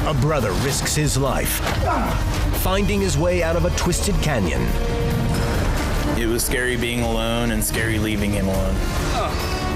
a brother risks his life, finding his way out of a twisted canyon. It was scary being alone and scary leaving him alone.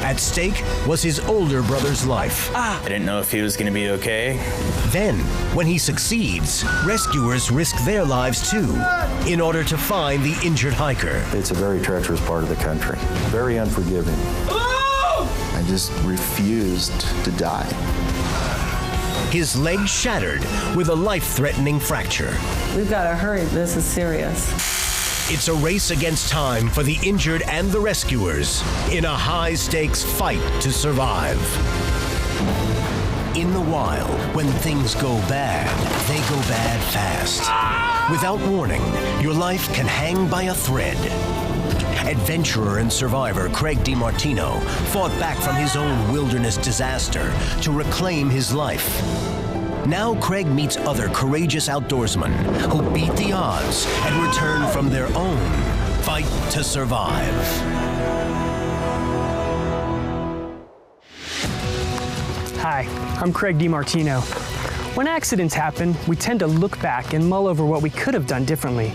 At stake was his older brother's life. I didn't know if he was going to be okay. Then, when he succeeds, rescuers risk their lives too, in order to find the injured hiker. It's a very treacherous part of the country, very unforgiving. I just refused to die. His leg shattered with a life-threatening fracture. We've got to hurry. This is serious. It's a race against time for the injured and the rescuers in a high-stakes fight to survive. In the wild, when things go bad, they go bad fast. Without warning, your life can hang by a thread. Adventurer and survivor Craig DiMartino fought back from his own wilderness disaster to reclaim his life. Now Craig meets other courageous outdoorsmen who beat the odds and return from their own fight to survive. Hi, I'm Craig DiMartino. When accidents happen, we tend to look back and mull over what we could have done differently.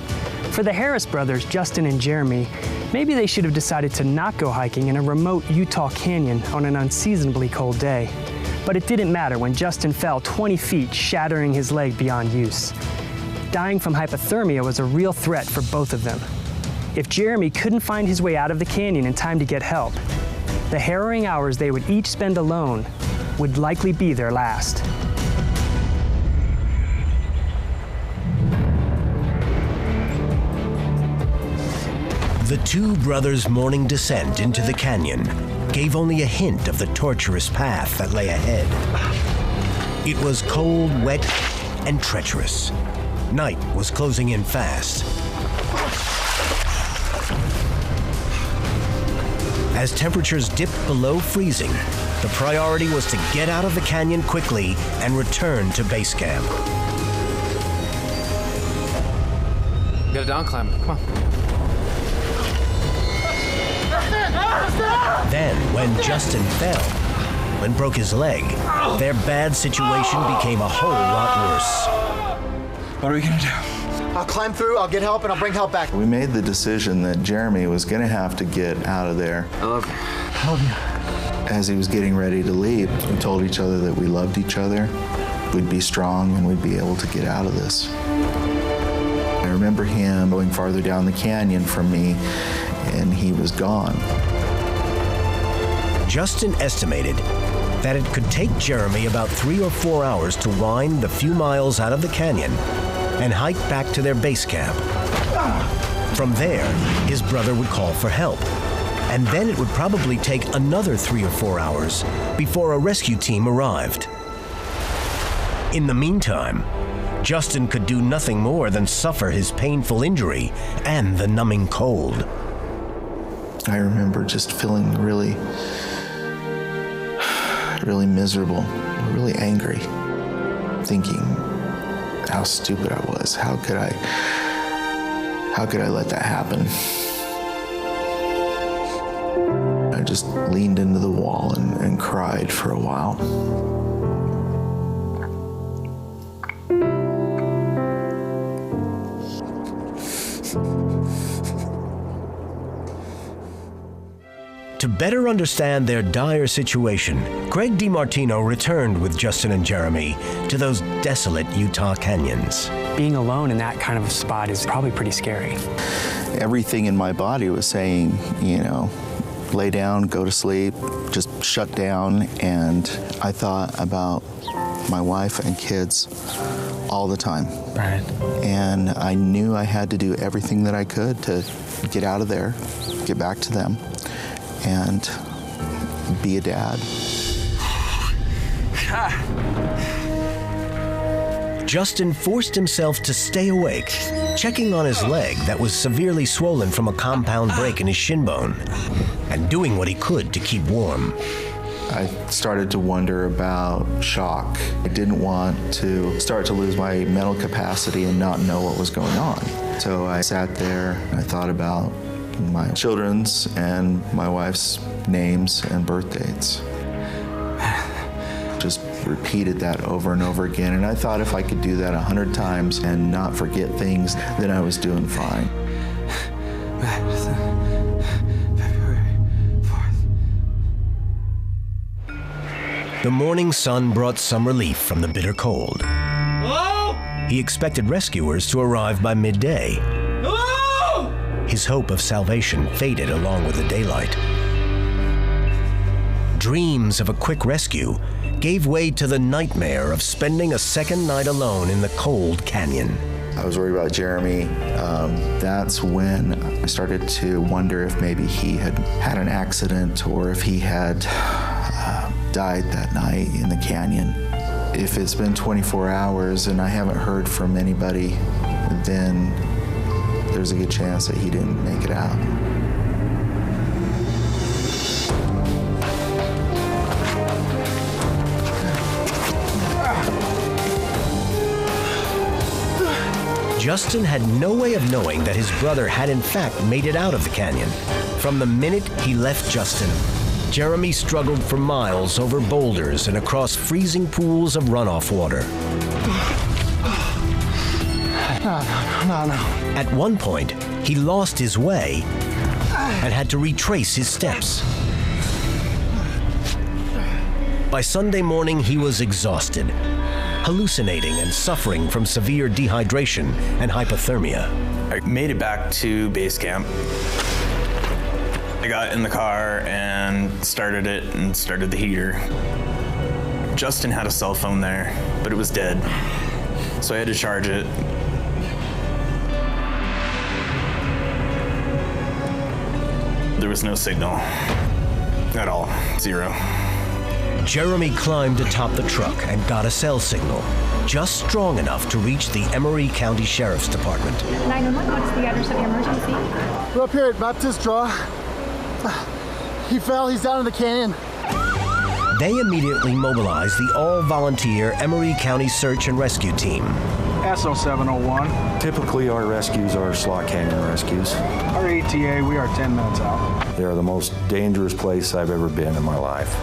For the Harris brothers, Justin and Jeremy, maybe they should have decided to not go hiking in a remote Utah canyon on an unseasonably cold day. But it didn't matter when Justin fell 20 feet, shattering his leg beyond use. Dying from hypothermia was a real threat for both of them. If Jeremy couldn't find his way out of the canyon in time to get help, the harrowing hours they would each spend alone would likely be their last. The two brothers' morning descent into the canyon gave only a hint of the tortuous path that lay ahead. It was cold, wet, and treacherous. Night was closing in fast. As temperatures dipped below freezing, the priority was to get out of the canyon quickly and return to base camp. You got a down climb. Come on. Then, when Justin fell and broke his leg, their bad situation became a whole lot worse. What are we gonna do? I'll climb through, I'll get help, and I'll bring help back. We made the decision that Jeremy was going to have to get out of there. I love you. I love you. As he was getting ready to leave, we told each other that we loved each other, we'd be strong, and we'd be able to get out of this. I remember him going farther down the canyon from me, and he was gone. Justin estimated that it could take Jeremy about 3 or 4 hours to wind the few miles out of the canyon and hike back to their base camp. From there, his brother would call for help, and then it would probably take another 3 or 4 hours before a rescue team arrived. In the meantime, Justin could do nothing more than suffer his painful injury and the numbing cold. I remember just feeling really miserable, really angry, thinking how stupid I was. How could I let that happen? I just leaned into the wall and cried for a while. To better understand their dire situation, Craig DiMartino returned with Justin and Jeremy to those desolate Utah canyons. Being alone in that kind of a spot is probably pretty scary. Everything in my body was saying, you know, lay down, go to sleep, just shut down. And I thought about my wife and kids all the time. Right. And I knew I had to do everything that I could to get out of there, get back to them, and be a dad. Justin forced himself to stay awake, checking on his leg that was severely swollen from a compound break in his shin bone, and doing what he could to keep warm. I started to wonder about shock. I didn't want to start to lose my mental capacity and not know what was going on. So I sat there and I thought about my children's and my wife's names and birth dates. Just Repeated that over and over again, and I thought if I could do that 100 times and not forget things, then I was doing fine. February 4th. The morning sun brought some relief from the bitter cold. Hello? He expected rescuers to arrive by midday. Hello? His hope of salvation faded along with the daylight. Dreams of a quick rescue gave way to the nightmare of spending a second night alone in the cold canyon. I was worried about Jeremy. That's when I started to wonder if maybe he had had an accident or if he had died that night in the canyon. If it's been 24 hours and I haven't heard from anybody, then there's a good chance that he didn't make it out. Justin had no way of knowing that his brother had in fact made it out of the canyon. From the minute he left Justin, Jeremy struggled for miles over boulders and across freezing pools of runoff water. No. At one point, he lost his way and had to retrace his steps. By Sunday morning, he was exhausted, hallucinating and suffering from severe dehydration and hypothermia. I made it back to base camp. I got in the car and started it and started the heater. Justin had a cell phone there, but it was dead. So I had to charge it. There was no signal at all, zero. Jeremy climbed atop the truck and got a cell signal, just strong enough to reach the Emery County Sheriff's Department. 911, what's the address of your emergency? We're up here at Baptist Draw. He fell, he's down in the canyon. They immediately mobilized the all-volunteer Emery County Search and Rescue Team. SO701. Typically, our rescues are slot canyon rescues. Our ETA, we are 10 minutes out. They are the most dangerous place I've ever been in my life.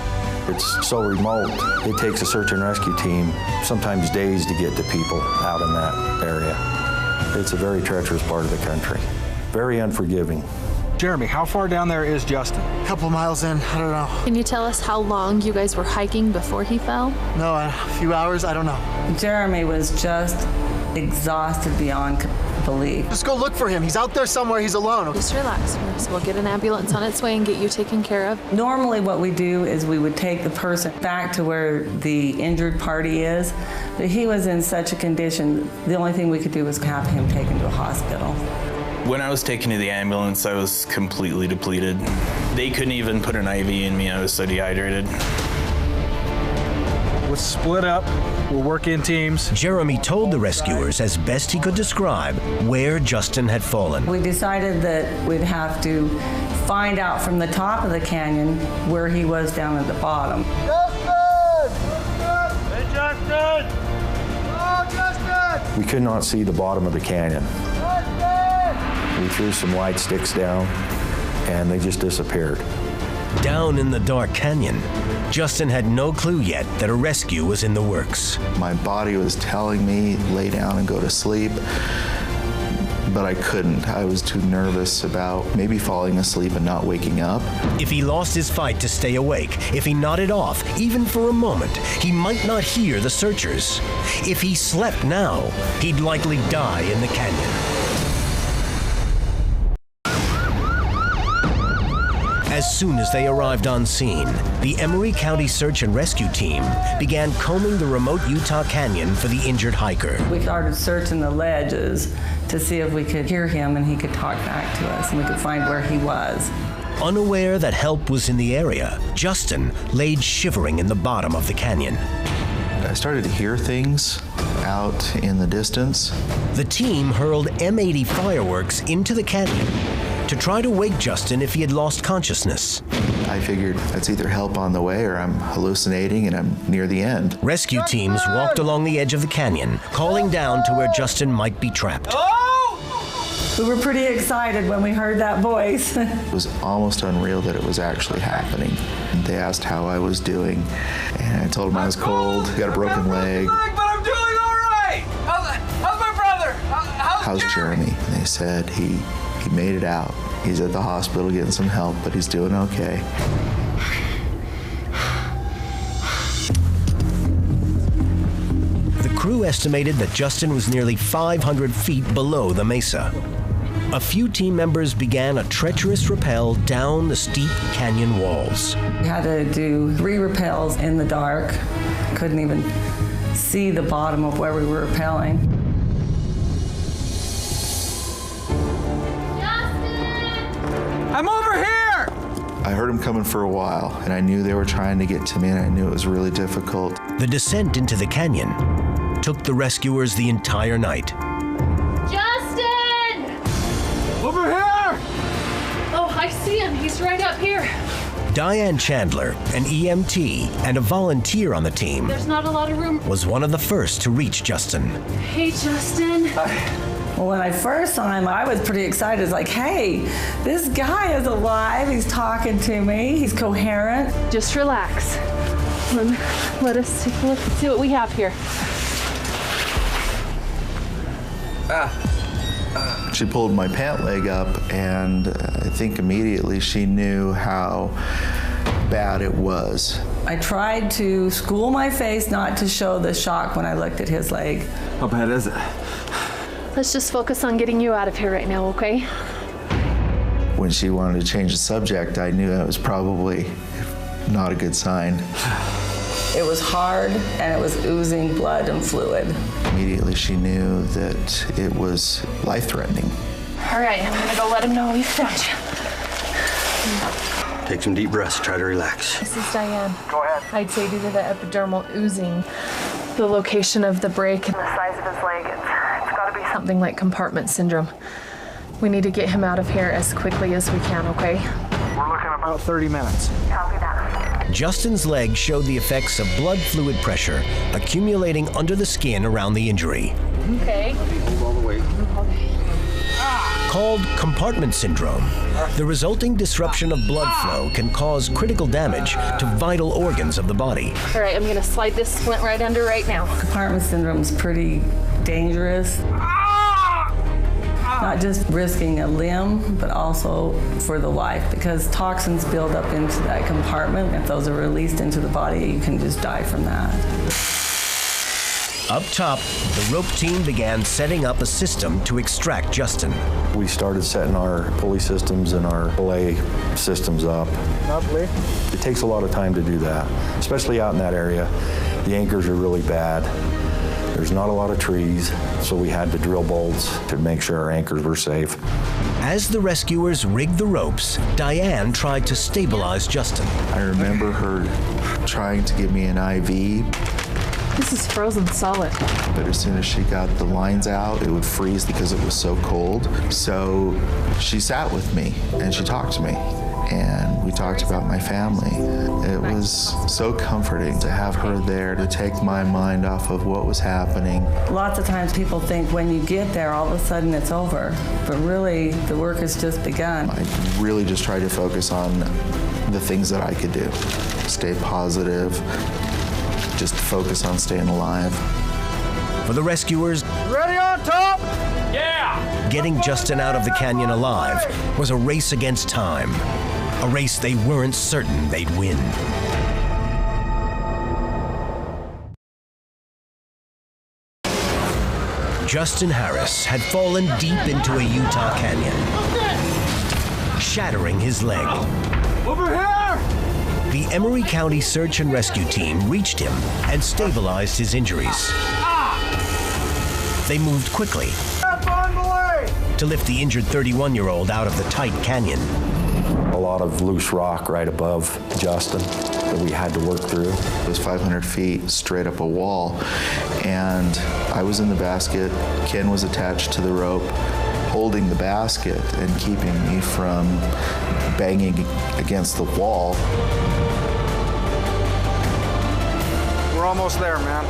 It's so remote, it takes a search and rescue team sometimes days to get to people out in that area. It's a very treacherous part of the country. Very unforgiving. Jeremy, how far down there is Justin? A couple miles in, I don't know. Can you tell us how long you guys were hiking before he fell? No, a few hours, I don't know. Jeremy was just exhausted beyond belief. Just go look for him. He's out there somewhere. He's alone. Just relax, Nurse. We'll get an ambulance on its way and get you taken care of. Normally what we do is we would take the person back to where the injured party is, but he was in such a condition, the only thing we could do was have him taken to a hospital. When I was taken to the ambulance, I was completely depleted. They couldn't even put an IV in me. I was so dehydrated. Let's split up. We'll work in teams. Jeremy told the rescuers, as best he could describe, where Justin had fallen. We decided that we'd have to find out from the top of the canyon where he was down at the bottom. Justin! Hey, Justin! Oh, Justin! We could not see the bottom of the canyon. Justin! We threw some light sticks down, and they just disappeared. Down in the dark canyon, Justin had no clue yet that a rescue was in the works. My body was telling me, lay down and go to sleep, but I couldn't. I was too nervous about maybe falling asleep and not waking up. If he lost his fight to stay awake, if he nodded off, even for a moment, he might not hear the searchers. If he slept now, he'd likely die in the canyon. As soon as they arrived on scene, the Emery County Search and Rescue Team began combing the remote Utah Canyon for the injured hiker. We started searching the ledges to see if we could hear him and he could talk back to us and we could find where he was. Unaware that help was in the area, Justin laid shivering in the bottom of the canyon. I started to hear things out in the distance. The team hurled M80 fireworks into the canyon to try to wake Justin if he had lost consciousness. I figured that's either help on the way or I'm hallucinating and I'm near the end. Rescue teams walked along the edge of the canyon, calling down to where Justin might be trapped. We were pretty excited when we heard that voice. It was almost unreal that it was actually happening. And they asked how I was doing, and I told them I was cold, got a broken leg. But I'm doing all right. How's my brother? How's Jeremy? And they said he made it out. He's at the hospital getting some help, but he's doing okay. The crew estimated that Justin was nearly 500 feet below the mesa. A few team members began a treacherous rappel down the steep canyon walls. We had to do 3 rappels in the dark. Couldn't even see the bottom of where we were rappelling. I'm over here! I heard them coming for a while, and I knew they were trying to get to me, and I knew it was really difficult. The descent into the canyon took the rescuers the entire night. Justin! Over here! Oh, I see him. He's right up here. Diane Chandler, an EMT and a volunteer on the team, There's not a lot of room. was one of the first to reach Justin. Hey, Justin. Well, when I first saw him, I was pretty excited. It's like, hey, this guy is alive. He's talking to me. He's coherent. Just relax. Let us take a look and see what we have here. She pulled my pant leg up, and I think immediately she knew how bad it was. I tried to school my face not to show the shock when I looked at his leg. How bad is it? Let's just focus on getting you out of here right now, okay? When she wanted to change the subject, I knew that was probably not a good sign. It was hard, and it was oozing blood and fluid. Immediately she knew that it was life-threatening. All right, I'm gonna go let him know we've found you. Take some deep breaths, try to relax. This is Diane. Go ahead. I'd say due to the epidermal oozing, the location of the break and the size of his leg, it's gotta be something like compartment syndrome. We need to get him out of here as quickly as we can, okay? We're looking about 30 minutes. Copy that. Justin's leg showed the effects of blood fluid pressure accumulating under the skin around the injury. Okay. Hold all the weight. Called compartment syndrome, the resulting disruption of blood flow can cause critical damage to vital organs of the body. All right, I'm gonna slide this splint right under right now. Compartment syndrome is pretty dangerous. Not just risking a limb, but also for the life, because toxins build up into that compartment. If those are released into the body, you can just die from that. Up top, the rope team began setting up a system to extract Justin. We started setting our pulley systems and our belay systems up. Lovely. It takes a lot of time to do that, especially out in that area. The anchors are really bad. There's not a lot of trees, so we had to drill bolts to make sure our anchors were safe. As the rescuers rigged the ropes, Diane tried to stabilize Justin. I remember her trying to give me an IV, This is frozen solid. but as soon as she got the lines out, it would freeze because it was so cold. So she sat with me and she talked to me, and we talked about my family. It was so comforting to have her there to take my mind off of what was happening. Lots of times people think when you get there, all of a sudden it's over. But really, the work has just begun. I really just tried to focus on the things that I could do. Stay positive, just focus on staying alive. For the rescuers, Ready on top? Yeah! getting Justin out of the canyon alive was a race against time. A race they weren't certain they'd win. Justin Harris had fallen deep into a Utah canyon, shattering his leg. Over here! The Emery County Search and Rescue Team reached him and stabilized his injuries. They moved quickly to lift the injured 31-year-old out of the tight canyon. A lot of loose rock right above Justin that we had to work through. It was 500 feet straight up a wall, and I was in the basket. Ken was attached to the rope, holding the basket and keeping me from banging against the wall. We're almost there, man.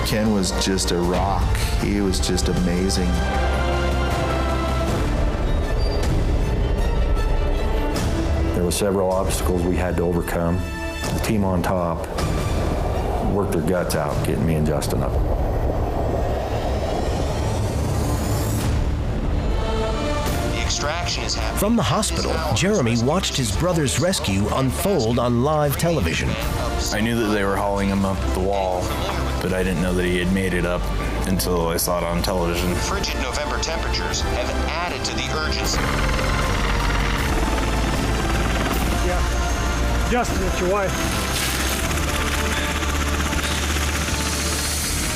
Ken was just a rock. He was just amazing. There were several obstacles we had to overcome. The team on top worked their guts out getting me and Justin up. From the hospital, Jeremy watched his brother's rescue unfold on live television. I knew that they were hauling him up the wall, but I didn't know that he had made it up until I saw it on television. Frigid November temperatures have added to the urgency. Yeah. Justin, it's your wife.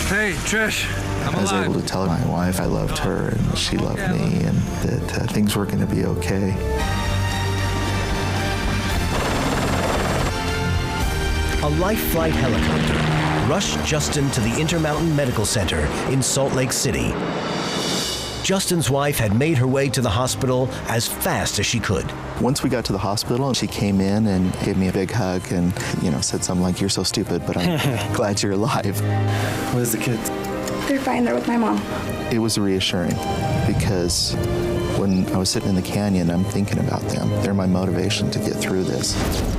Hey, Trish. I was able to tell my wife I loved her and she loved me, and that things were going to be okay. A life flight helicopter rushed Justin to the Intermountain Medical Center in Salt Lake City. Justin's wife had made her way to the hospital as fast as she could. Once we got to the hospital, she came in and gave me a big hug and, said something like, "You're so stupid, but I'm glad you're alive." Where's the kids? They're fine. They're with my mom. It was reassuring because when I was sitting in the canyon, I'm thinking about them. They're my motivation to get through this.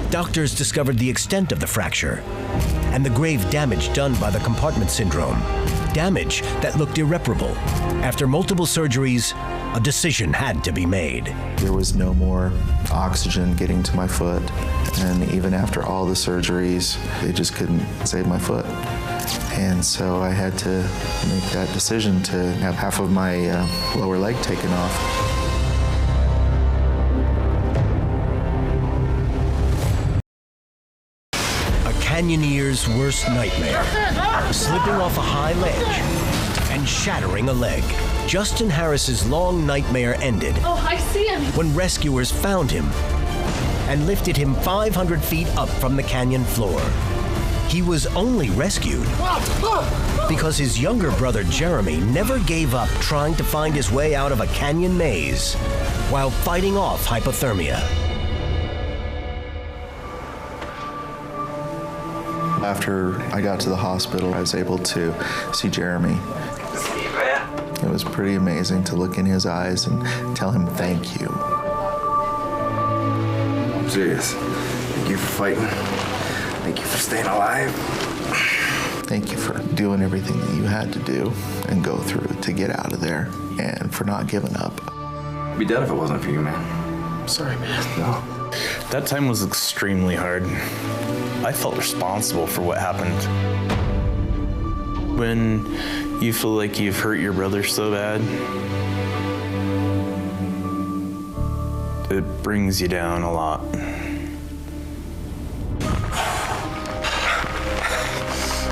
Doctors discovered the extent of the fracture and the grave damage done by the compartment syndrome. Damage that looked irreparable. After multiple surgeries, a decision had to be made. There was no more oxygen getting to my foot, and even after all the surgeries, they just couldn't save my foot. And so I had to make that decision to have half of my lower leg taken off. A canyoneer's worst nightmare. Slipping off a high ledge and shattering a leg. Justin Harris's long nightmare ended. Oh, I see him. When rescuers found him and lifted him 500 feet up from the canyon floor. He was only rescued because his younger brother Jeremy never gave up trying to find his way out of a canyon maze while fighting off hypothermia. After I got to the hospital, I was able to see Jeremy. It was pretty amazing to look in his eyes and tell him thank you. I'm serious. Thank you for fighting. Thank you for staying alive. Thank you for doing everything that you had to do and go through to get out of there, and for not giving up. I'd be dead if it wasn't for you, man. I'm sorry, man. No. That time was extremely hard. I felt responsible for what happened. When you feel like you've hurt your brother so bad, it brings you down a lot.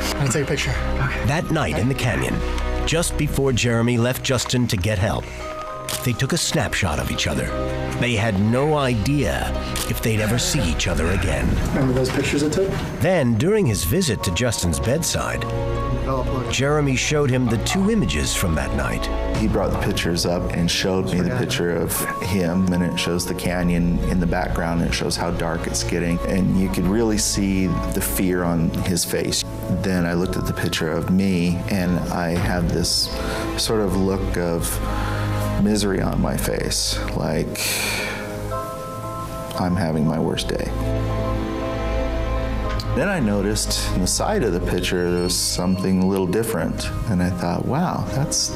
I'm gonna take a picture. Okay. That night in the canyon, just before Jeremy left Justin to get help, they took a snapshot of each other. They had no idea if they'd ever see each other again. Remember those pictures I took? Then, during his visit to Justin's bedside, Jeremy showed him the two images from that night. He brought the pictures up and showed me the picture of him, and it shows the canyon in the background, and it shows how dark it's getting, and you could really see the fear on his face. Then I looked at the picture of me, and I had this sort of look of misery on my face, like I'm having my worst day. Then I noticed on the side of the picture there was something a little different, and I thought, wow, that's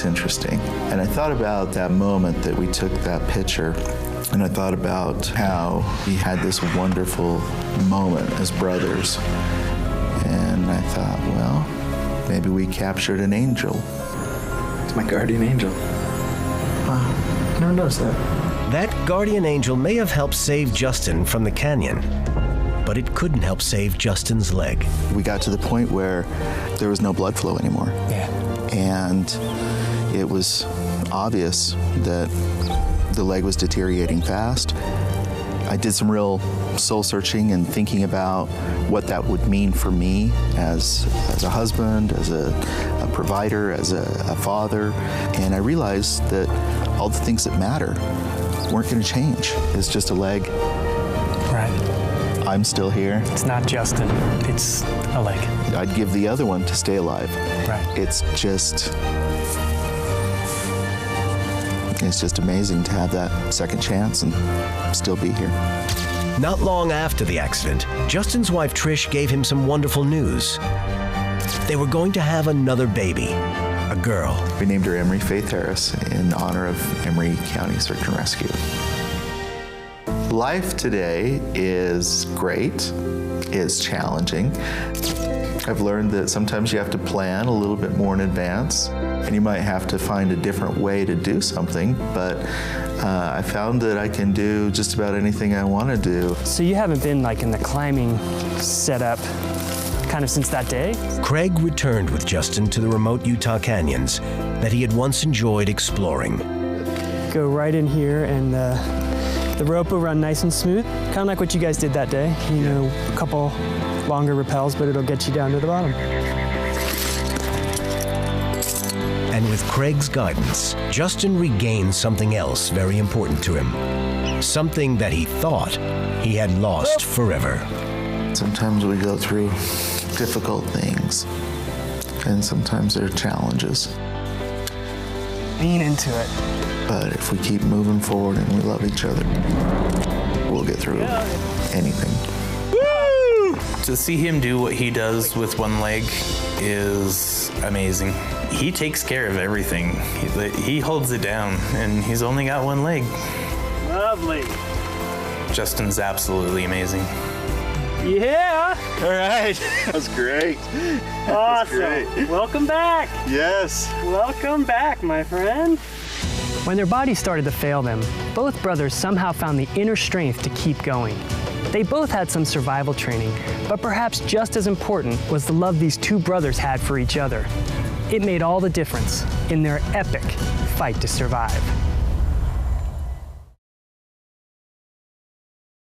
interesting. And I thought about that moment that we took that picture, and I thought about how we had this wonderful moment as brothers. And I thought, well, maybe we captured an angel. It's my guardian angel. Wow, I never noticed that. That guardian angel may have helped save Justin from the canyon, but it couldn't help save Justin's leg. We got to the point where there was no blood flow anymore. Yeah. And it was obvious that the leg was deteriorating fast. I did some real soul searching and thinking about what that would mean for me as a husband, as a provider, as a father. And I realized that all the things that matter weren't going to change. It's just a leg. Right. I'm still here. It's not Justin, it's a leg. I'd give the other one to stay alive. Right. It's just amazing to have that second chance and still be here. Not long after the accident, Justin's wife Trish gave him some wonderful news. They were going to have another baby, a girl. We named her Emery Faith Harris in honor of Emery County Search and Rescue. Life today is great, it's challenging. I've learned that sometimes you have to plan a little bit more in advance, and you might have to find a different way to do something, but I found that I can do just about anything I want to do. So you haven't been like in the climbing setup kind of since that day? Craig returned with Justin to the remote Utah canyons that he had once enjoyed exploring. Go right in here and the rope will run nice and smooth, kind of like what you guys did that day. You know, a couple longer rappels, but it'll get you down to the bottom. And with Craig's guidance, Justin regained something else very important to him. Something that he thought he had lost forever. Sometimes we go through difficult things, and sometimes there are challenges. Lean into it. But if we keep moving forward and we love each other, we'll get through anything. Woo! To see him do what he does with one leg is amazing. He takes care of everything. He holds it down, and he's only got one leg. Lovely. Justin's absolutely amazing. Yeah. All right. That's great. Awesome. That's great. Welcome back. Yes. Welcome back, my friend. When their bodies started to fail them, both brothers somehow found the inner strength to keep going. They both had some survival training, but perhaps just as important was the love these two brothers had for each other. It made all the difference in their epic fight to survive.